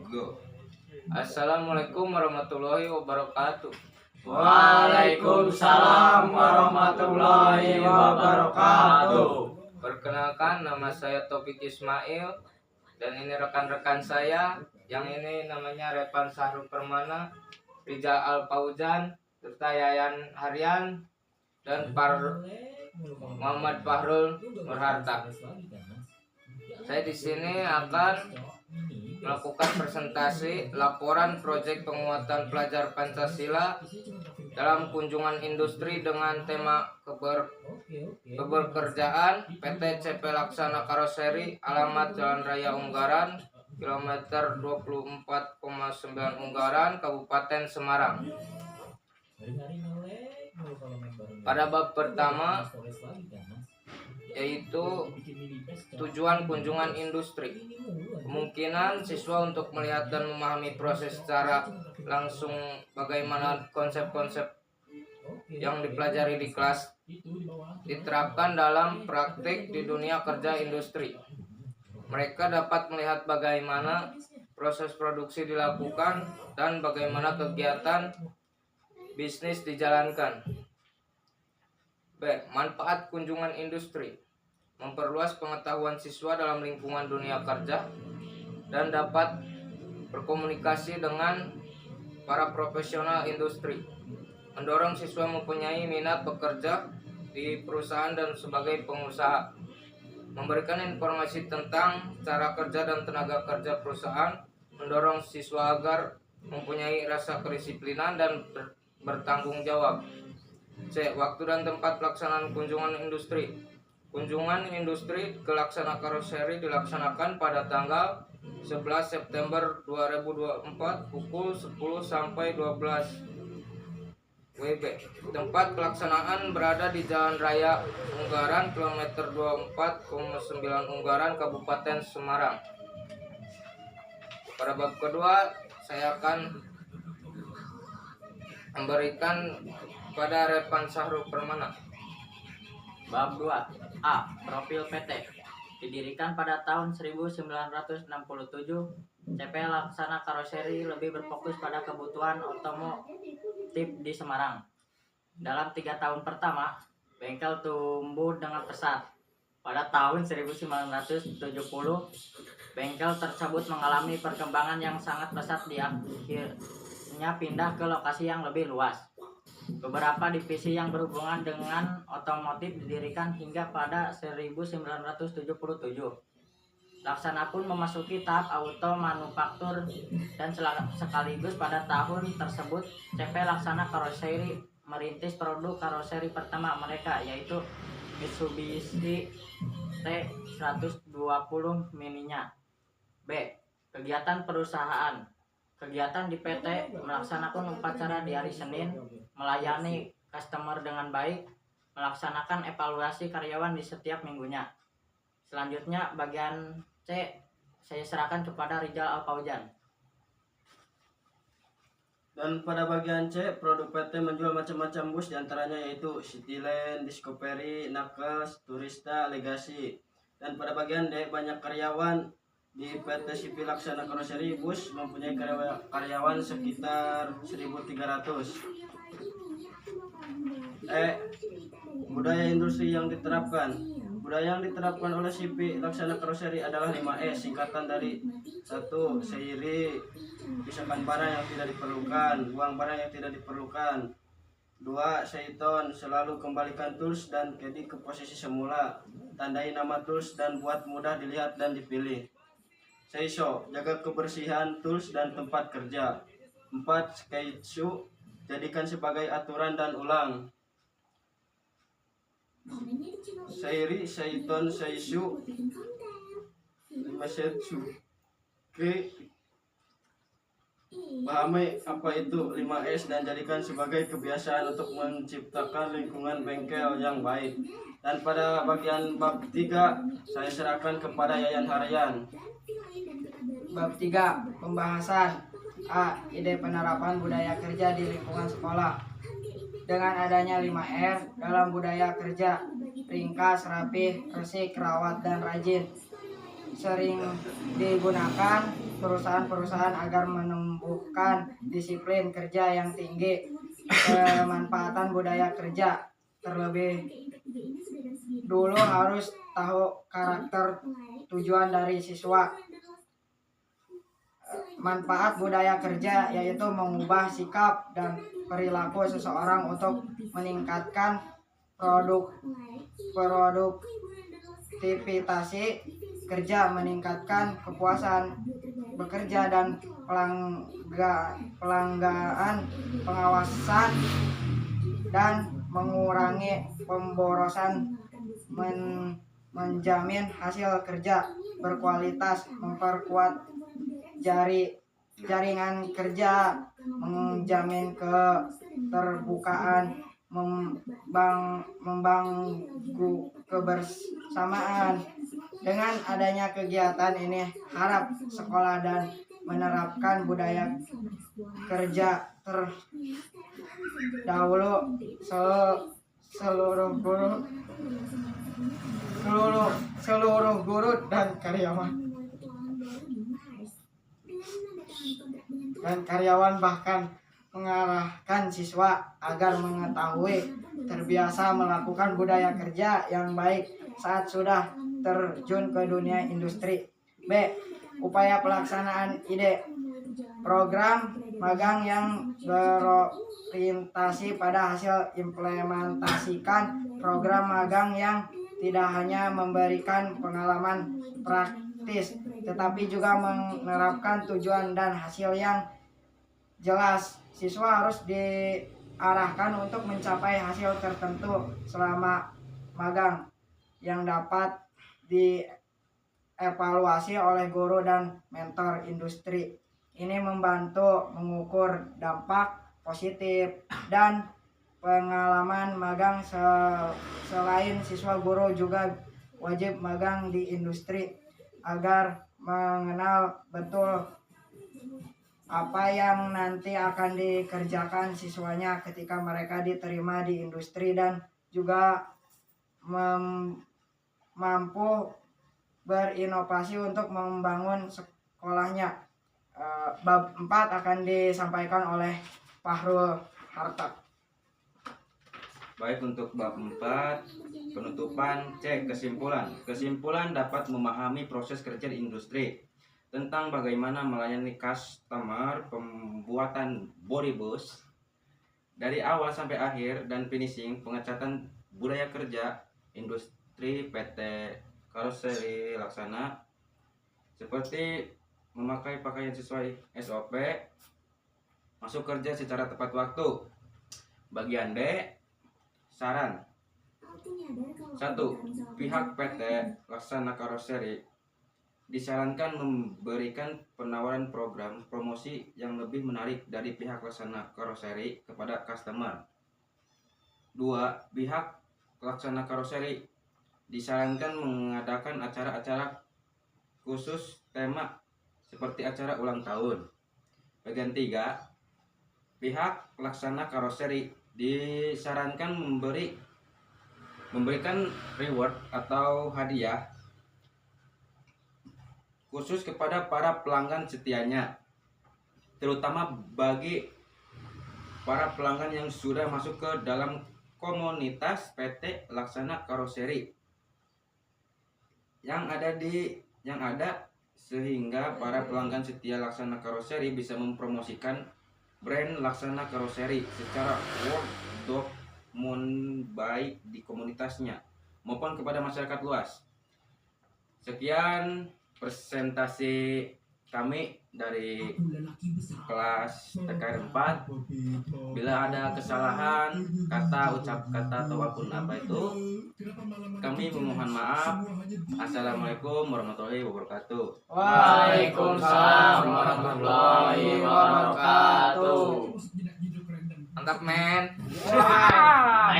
Go. Assalamualaikum warahmatullahi wabarakatuh. Waalaikumsalam warahmatullahi wabarakatuh. Perkenalkan, nama saya Taufik Ismail dan ini rekan-rekan saya. Yang ini namanya Repan Sahrul Permana, Rizal Al Fauzan, serta Yayan Haryan dan Muhammad Fahrul Nurharta. Saya di sini akan melakukan presentasi laporan proyek penguatan pelajar Pancasila dalam kunjungan industri dengan tema keberkerjaan PT CP Laksana Karoseri, alamat Jalan Raya Unggaran, kilometer 24,9 Unggaran, Kabupaten Semarang. Pada bab pertama, yaitu tujuan kunjungan industri. Kemungkinan siswa untuk melihat dan memahami proses secara langsung bagaimana konsep-konsep yang dipelajari di kelas diterapkan dalam praktik di dunia kerja industri. Mereka dapat melihat bagaimana proses produksi dilakukan dan bagaimana kegiatan bisnis dijalankan. B. Manfaat kunjungan industri: memperluas pengetahuan siswa dalam lingkungan dunia kerja dan dapat berkomunikasi dengan para profesional industri, mendorong siswa mempunyai minat bekerja di perusahaan dan sebagai pengusaha, memberikan informasi tentang cara kerja dan tenaga kerja perusahaan, mendorong siswa agar mempunyai rasa kedisiplinan dan bertanggung jawab. C. Waktu dan tempat pelaksanaan kunjungan industri. Kunjungan industri ke Laksana Karoseri dilaksanakan pada tanggal 11 September 2024 pukul 10 sampai 12 WIB. Tempat pelaksanaan berada di Jalan Raya Unggaran, kilometer 24,9 Unggaran, Kabupaten Semarang. Pada bab kedua, saya akan memberikan pada Repan Sahrul Permana. Bab 2. A. Profil PT. Didirikan pada tahun 1967, CP Laksana Karoseri lebih berfokus pada kebutuhan otomotif di Semarang. Dalam 3 tahun pertama, bengkel tumbuh dengan pesat. Pada tahun 1970, bengkel tersebut mengalami perkembangan yang sangat pesat, di akhirnya pindah ke lokasi yang lebih luas. Beberapa divisi yang berhubungan dengan otomotif didirikan hingga pada 1977. Laksana pun memasuki tahap auto manufaktur dan sekaligus pada tahun tersebut CP Laksana Karoseri merintis produk karoseri pertama mereka, yaitu Mitsubishi T120 mininya. B. Kegiatan perusahaan. Kegiatan di PT melaksanakan upacara di hari Senin, melayani customer dengan baik, melaksanakan evaluasi karyawan di setiap minggunya. Selanjutnya bagian C, saya serahkan kepada Rizal Al Fauzan. Dan pada bagian C, produk PT menjual macam-macam bus, diantaranya yaitu Cityland, Discovery, Nakes, Turista, Legacy. Dan pada bagian D, banyak karyawan. Di PT CP Laksana Karoseri Bus mempunyai karyawan sekitar 1.300. Budaya industri yang diterapkan. Budaya yang diterapkan oleh CP Laksana Karoseri adalah 5S, singkatan dari 1. Seiri, pisahkan barang yang tidak diperlukan, buang barang yang tidak diperlukan. 2. Seiton, selalu kembalikan tools dan kedi ke posisi semula. Tandai nama tools dan buat mudah dilihat dan dipilih. Seiso, jaga kebersihan tools dan tempat kerja. 4. Skeitsu, jadikan sebagai aturan dan ulang. Seiri, Seiton, Seisu, 5 Setsu. Pahami apa itu 5S dan jadikan sebagai kebiasaan untuk menciptakan lingkungan bengkel yang baik. Dan pada bagian bab 3, saya serahkan kepada Yayan Haryan. Bab 3. Pembahasan. A. Ide penerapan budaya kerja di lingkungan sekolah. Dengan adanya 5R dalam budaya kerja, ringkas, rapih, resik, rawat, dan rajin, sering digunakan perusahaan-perusahaan agar menumbuhkan disiplin kerja yang tinggi, pemanfaatan budaya kerja. Terlebih dulu harus tahu karakter tujuan dari siswa. Manfaat budaya kerja yaitu mengubah sikap dan perilaku seseorang untuk meningkatkan produktivitas kerja, meningkatkan kepuasan bekerja dan pelanggaan, pengawasan, dan mengurangi pemborosan, menjamin hasil kerja berkualitas, memperkuat jaringan kerja, menjamin keterbukaan, membangun kebersamaan. Dengan adanya kegiatan ini, harap sekolah dan menerapkan budaya kerja terdahulu seluruh guru dan karyawan bahkan mengarahkan siswa agar mengetahui terbiasa melakukan budaya kerja yang baik saat sudah terjun ke dunia industri. B. Upaya pelaksanaan ide program magang yang berorientasi pada hasil implementasikan program magang yang tidak hanya memberikan pengalaman praktis tetapi juga menerapkan tujuan dan hasil yang jelas. Siswa harus diarahkan untuk mencapai hasil tertentu selama magang yang dapat dievaluasi oleh guru dan mentor industri. Ini membantu mengukur dampak positif dan pengalaman magang. Selain siswa, guru juga wajib magang di industri agar mengenal betul apa yang nanti akan dikerjakan siswanya ketika mereka diterima di industri, dan juga mampu berinovasi untuk membangun sekolahnya. Bab 4 akan disampaikan oleh Fahrul Hartak. Baik, untuk bab 4 penutupan, cek kesimpulan. Kesimpulan dapat memahami proses kerja di industri tentang bagaimana melayani customer, pembuatan body bus dari awal sampai akhir, dan finishing pengecatan budaya kerja industri PT Karoseri Laksana, seperti memakai pakaian sesuai SOP, masuk kerja secara tepat waktu. Bagian D, saran. 1. Pihak PT Laksana Karoseri disarankan memberikan penawaran program promosi yang lebih menarik dari pihak Laksana Karoseri kepada customer. 2. Pihak Laksana Karoseri disarankan mengadakan acara-acara khusus tema seperti acara ulang tahun. Bagian 3. Pihak Laksana Karoseri disarankan memberikan reward atau hadiah khusus kepada para pelanggan setianya, terutama bagi para pelanggan yang sudah masuk ke dalam komunitas PT Laksana Karoseri yang ada, sehingga para pelanggan setia Laksana Karoseri bisa mempromosikan brand Laksana Karoseri secara word of mouth baik di komunitasnya maupun kepada masyarakat luas. Sekian presentasi kami dari kelas TKR 4. Bila ada kesalahan kata, ucap kata, atau apapun apa itu, kami memohon maaf. Assalamualaikum warahmatullahi wabarakatuh. Waalaikumsalam warahmatullahi wabarakatuh. Mantap men.